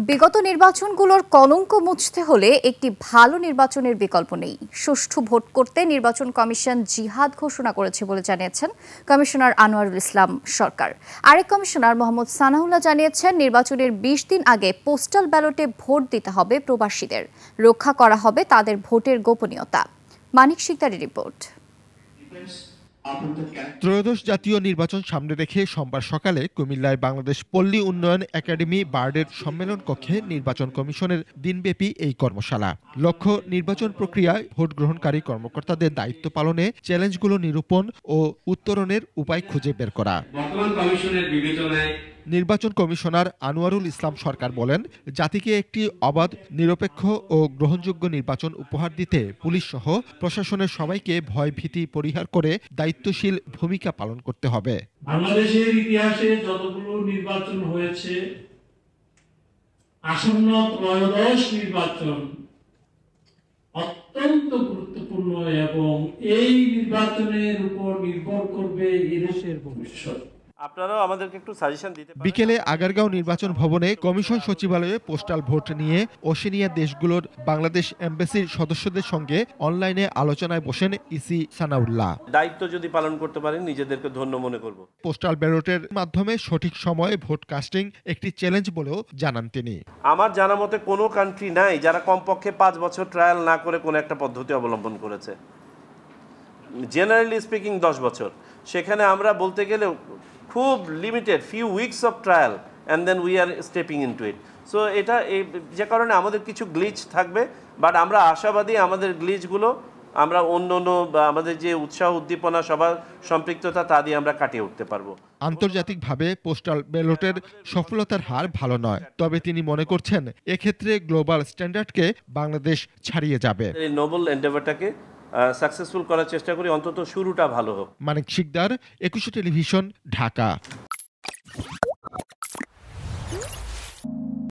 বিগত নির্বাচনগুলোর কলঙ্ক মুছতে হলে একটি ভালো নির্বাচনের বিকল্প নেই। সুষ্ঠু ভোট করতে নির্বাচন কমিশন জিহাদ ঘোষণা করেছে বলে জানিয়েছেন কমিশনার আনোয়ারুল ইসলাম সরকার। আরেক কমিশনার মোহাম্মদ সানাউল্লাহ জানিয়েছেন, নির্বাচনের ২০ দিন আগে পোস্টাল ব্যালটে ভোট দিতে হবে প্রবাসীদের, রক্ষা করা হবে তাদের ভোটের গোপনীয়তা। মানিক শিকদারের রিপোর্ট। ত্রয়োদশ জাতীয় নির্বাচন সামনে রেখে সোমবার সকালে কুমিল্লায় বাংলাদেশ পল্লী উন্নয়ন একাডেমি বার্ডের সম্মেলন কক্ষে নির্বাচন কমিশনের দিনব্যাপী এই কর্মশালা। লক্ষ্য, নির্বাচন প্রক্রিয়ায় ভোট গ্রহণকারী কর্মকর্তাদের দায়িত্ব পালনে চ্যালেঞ্জগুলো নিরূপণ ও উত্তরণের উপায় খুঁজে বের করা। নির্বাচন কমিশনার আনোয়ারুল ইসলাম সরকার বলেন, জাতিকে একটি অবাধ, নিরপেক্ষ ও গ্রহণযোগ্য নির্বাচন উপহার দিতে পুলিশ সহ প্রশাসনের সবাইকে ভয় ভীতি পরিহার করে দায়িত্বশীল ভূমিকা পালন করতে হবে। বাংলাদেশের ইতিহাসে যতগুলো নির্বাচন হয়েছে, আসন্ন ত্রয়োদশ নির্বাচন অত্যন্ত গুরুত্বপূর্ণ এবং এই নির্বাচনের উপর নির্ভর করবে এদেশের ভবিষ্যৎ। আপনারাও আমাদেরকে একটু সাজেশন দিতে পারেন। বিকেলে আগারগাঁও নির্বাচন ভবনে কমিশন সচিবালয়ে পোস্টাল ভোট নিয়ে ওশেনিয়া দেশগুলোর বাংলাদেশ এমবাসির সদস্যদের সঙ্গে অনলাইনে আলোচনায় বসেন ইসি সানাউল্লাহ। দায়িত্ব যদি পালন করতে পারেন নিজেদেরকে ধন্য মনে করব। পোস্টাল ব্যালটের মাধ্যমে সঠিক সময়ে ভোট কাস্টিং একটি চ্যালেঞ্জ বলেও জানান তিনি। আমার জানা মতে কোনো কান্ট্রি নাই যারা কমপক্ষে 5 বছর ট্রায়াল না করে কোনো একটা পদ্ধতি অবলম্বন করেছে। জেনারেলি স্পিকিং 10 বছর। সেখানে আমরা বলতে গেলে খুব limited few weeks of trial and then we are stepping into it. So এটা যে কারণে আমাদের কিছু গ্লিচ থাকবে, বাট আমরা আশাবাদী আমাদের গ্লিচগুলো আমরা অন্য আমাদের যে উৎসাহ উদ্দীপনা সবার সম্পৃক্ততা তা দিয়ে আমরা কাটিয়ে উঠতে পারবো। আন্তর্জাতিকভাবে পোস্টাল ব্যালটের সফলতার হার ভালো নয়, তবে তিনি মনে করছেন এক্ষেত্রে গ্লোবাল স্ট্যান্ডার্ডকে বাংলাদেশ ছাড়িয়ে যাবে। এই নোবেল এন্ডেভারটাকে সাকসেসফুল করার চেষ্টা করি, অন্তত শুরুটা ভালো হোক। মানিক শিকদার, ২১ টেলিভিশন, ঢাকা।